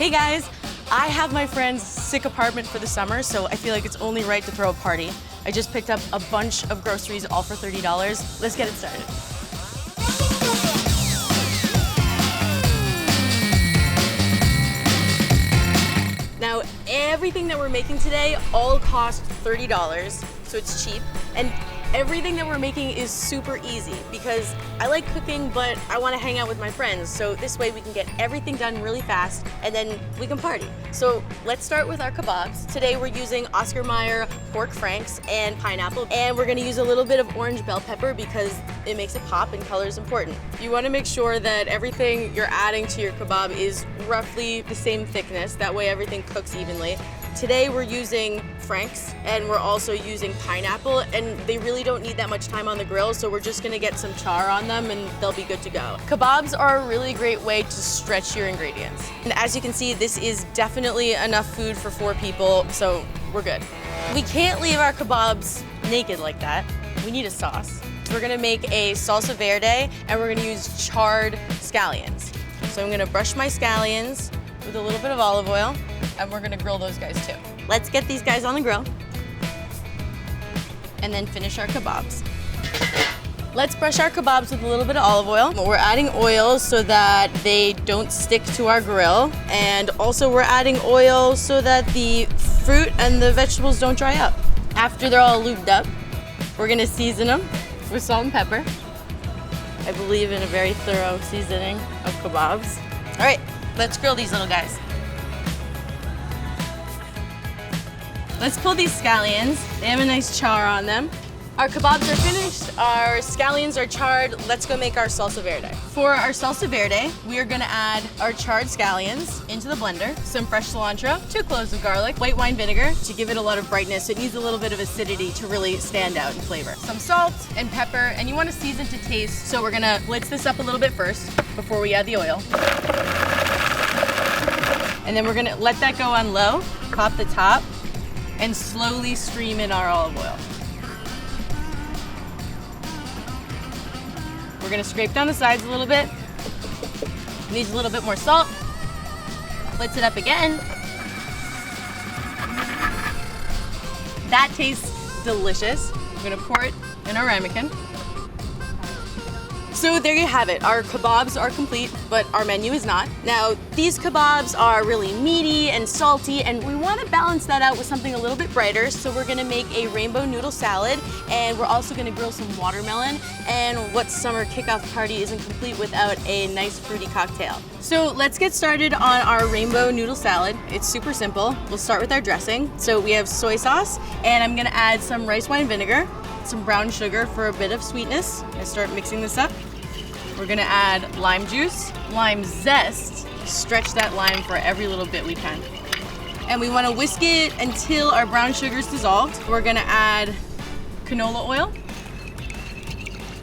Hey guys, I have my friend's sick apartment for the summer, so I feel like it's only right to throw a party. I just picked up a bunch of groceries, all for $30. Let's get it started. Now, everything that we're making today all cost $30, so it's cheap. And everything that we're making is super easy because I like cooking, but I want to hang out with my friends. So this way we can get everything done really fast and then we can party. So let's start with our kebabs. Today we're using Oscar Mayer pork franks and pineapple, and we're going to use a little bit of orange bell pepper because it makes it pop and color is important. You want to make sure that everything you're adding to your kebab is roughly the same thickness. That way everything cooks evenly. Today we're using franks and we're also using pineapple, and they really don't need that much time on the grill, so we're just gonna get some char on them and they'll be good to go. Kebabs are a really great way to stretch your ingredients. And as you can see, this is definitely enough food for 4 people, so we're good. We can't leave our kebabs naked like that. We need a sauce. We're gonna make a salsa verde and we're gonna use charred scallions. So I'm gonna brush my scallions with a little bit of olive oil, and we're gonna grill those guys too. Let's get these guys on the grill and then finish our kebabs. Let's brush our kebabs with a little bit of olive oil. We're adding oil so that they don't stick to our grill, and also we're adding oil so that the fruit and the vegetables don't dry up. After they're all lubed up, we're gonna season them with salt and pepper. I believe in a very thorough seasoning of kebabs. All right, let's grill these little guys. Let's pull these scallions. They have a nice char on them. Our kebabs are finished, our scallions are charred. Let's go make our salsa verde. For our salsa verde, we are gonna add our charred scallions into the blender, some fresh cilantro, 2 cloves of garlic, white wine vinegar to give it a lot of brightness. It needs a little bit of acidity to really stand out in flavor. Some salt and pepper, and you wanna season to taste. So we're gonna blitz this up a little bit first before we add the oil. And then we're gonna let that go on low, pop the top, and slowly stream in our olive oil. We're gonna scrape down the sides a little bit. Needs a little bit more salt. Blitz it up again. That tastes delicious. I'm gonna pour it in our ramekin. So there you have it. Our kebabs are complete, but our menu is not. Now, these kebabs are really meaty and salty, and we want to balance that out with something a little bit brighter. So we're gonna make a rainbow noodle salad, and we're also gonna grill some watermelon. And what summer kickoff party isn't complete without a nice fruity cocktail? So let's get started on our rainbow noodle salad. It's super simple. We'll start with our dressing. So we have soy sauce, and I'm gonna add some rice wine vinegar, some brown sugar for a bit of sweetness, and start mixing this up. We're gonna add lime juice, lime zest, stretch that lime for every little bit we can. And we wanna whisk it until our brown sugar's dissolved. We're gonna add canola oil,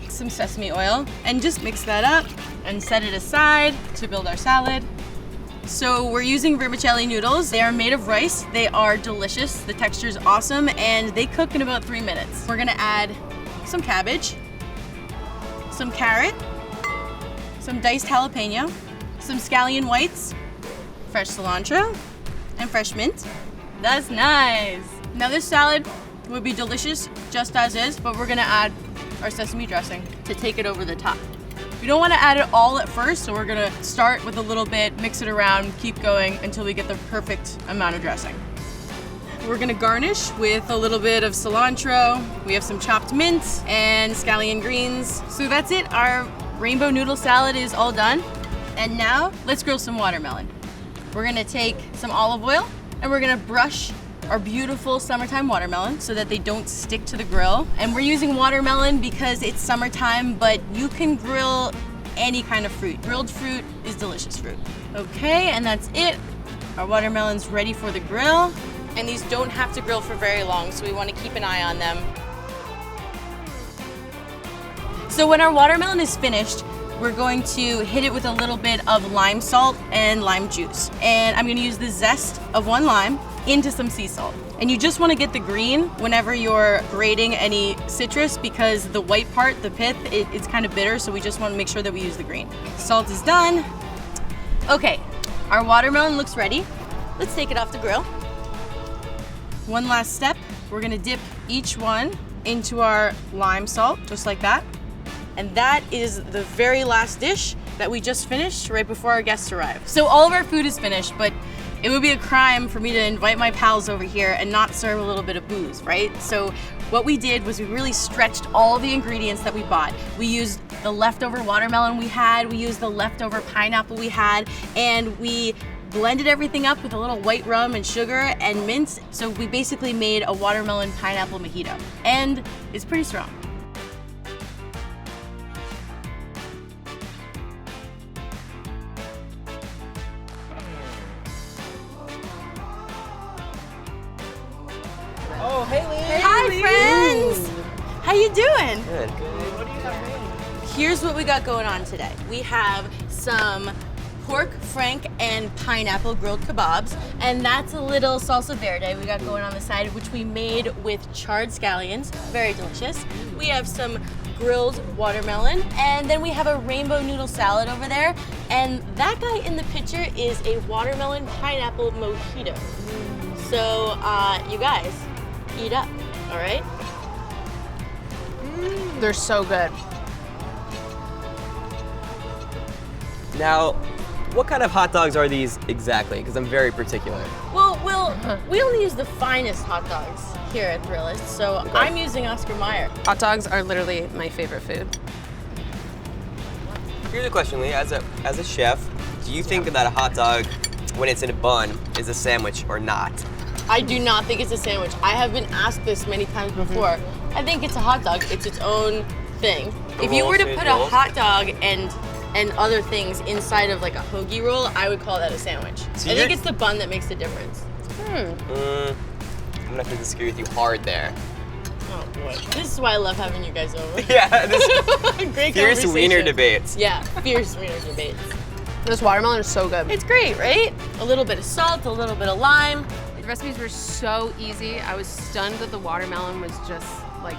some sesame oil, and just mix that up and set it aside to build our salad. So we're using vermicelli noodles. They are made of rice. They are delicious. The texture is awesome, and they cook in about 3 minutes. We're gonna add some cabbage, some carrot, some diced jalapeno, some scallion whites, fresh cilantro, and fresh mint. That's nice. Now this salad would be delicious just as is, but we're gonna add our sesame dressing to take it over the top. We don't wanna add it all at first, so we're gonna start with a little bit, mix it around, keep going until we get the perfect amount of dressing. We're gonna garnish with a little bit of cilantro. We have some chopped mint and scallion greens. So that's it. Our rainbow noodle salad is all done. And now let's grill some watermelon. We're gonna take some olive oil and we're gonna brush our beautiful summertime watermelon so that they don't stick to the grill. And we're using watermelon because it's summertime, but you can grill any kind of fruit. Grilled fruit is delicious fruit. Okay, and that's it. Our watermelon's ready for the grill. And these don't have to grill for very long, so we want to keep an eye on them. So when our watermelon is finished, we're going to hit it with a little bit of lime salt and lime juice. And I'm gonna use the zest of 1 lime into some sea salt. And you just want to get the green whenever you're grating any citrus, because the white part, the pith, it's kind of bitter, so we just want to make sure that we use the green. Salt is done. Okay, Our watermelon looks ready. Let's take it off the grill. One last step, we're gonna dip each one into our lime salt, just like that. And that is the very last dish that we just finished right before our guests arrive. So all of our food is finished, but it would be a crime for me to invite my pals over here and not serve a little bit of booze, right? So what we did was we really stretched all the ingredients that we bought. We used the leftover watermelon we had, we used the leftover pineapple we had, and we blended everything up with a little white rum and sugar and mint. So we basically made a watermelon pineapple mojito. And it's pretty strong. Oh, hey, Lee. Hi, friends. How you doing? Good. What do you have made? Here's what we got going on today. We have some pork frank and pineapple grilled kebabs, and that's a little salsa verde we got going on the side, which we made with charred scallions. Very delicious. We have some grilled watermelon, and then we have a rainbow noodle salad over there, and that guy in the picture is a watermelon pineapple mojito. So you guys, eat up, all right? They're so good. Now, what kind of hot dogs are these exactly? Because I'm very particular. Well, we only use the finest hot dogs here at Thrillist, so Okay. I'm using Oscar Mayer. Hot dogs are literally my favorite food. Here's a question, Lee. As a chef, do you think that a hot dog, when it's in a bun, is a sandwich or not? I do not think it's a sandwich. I have been asked this many times before. I think it's a hot dog. It's its own thing. If you were to put a hot dog and other things inside of like a hoagie roll, I would call that a sandwich. So I think it's the bun that makes the difference. I'm gonna have to disagree with you hard there. Oh boy. This is why I love having you guys over. Yeah, this Great fierce conversation. wiener debates. Yeah, fierce wiener debates. This watermelon is so good. It's great, right? A little bit of salt, a little bit of lime. The recipes were so easy. I was stunned that the watermelon was just like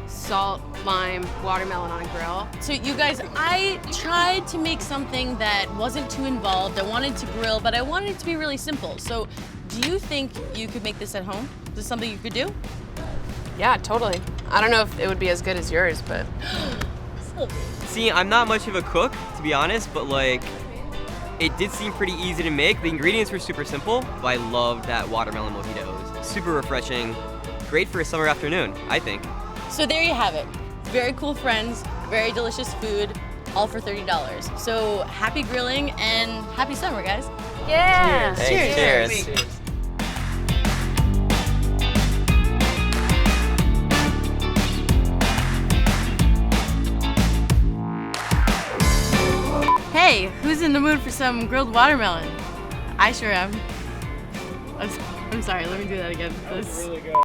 salt, lime, watermelon on a grill. So you guys, I tried to make something that wasn't too involved. I wanted to grill, but I wanted it to be really simple. So do you think you could make this at home? Is this something you could do? Yeah, totally. I don't know if it would be as good as yours, but See, I'm not much of a cook, to be honest, but like, it did seem pretty easy to make. The ingredients were super simple, but I loved that watermelon mojito. It was super refreshing. Great for a summer afternoon, I think. So there you have it. Very cool friends, very delicious food, all for $30. So happy grilling and happy summer, guys. yeah. Thanks, cheers. Hey, who's in the mood for some grilled watermelon? I sure am. I'm sorry, let me do that again. That's really good.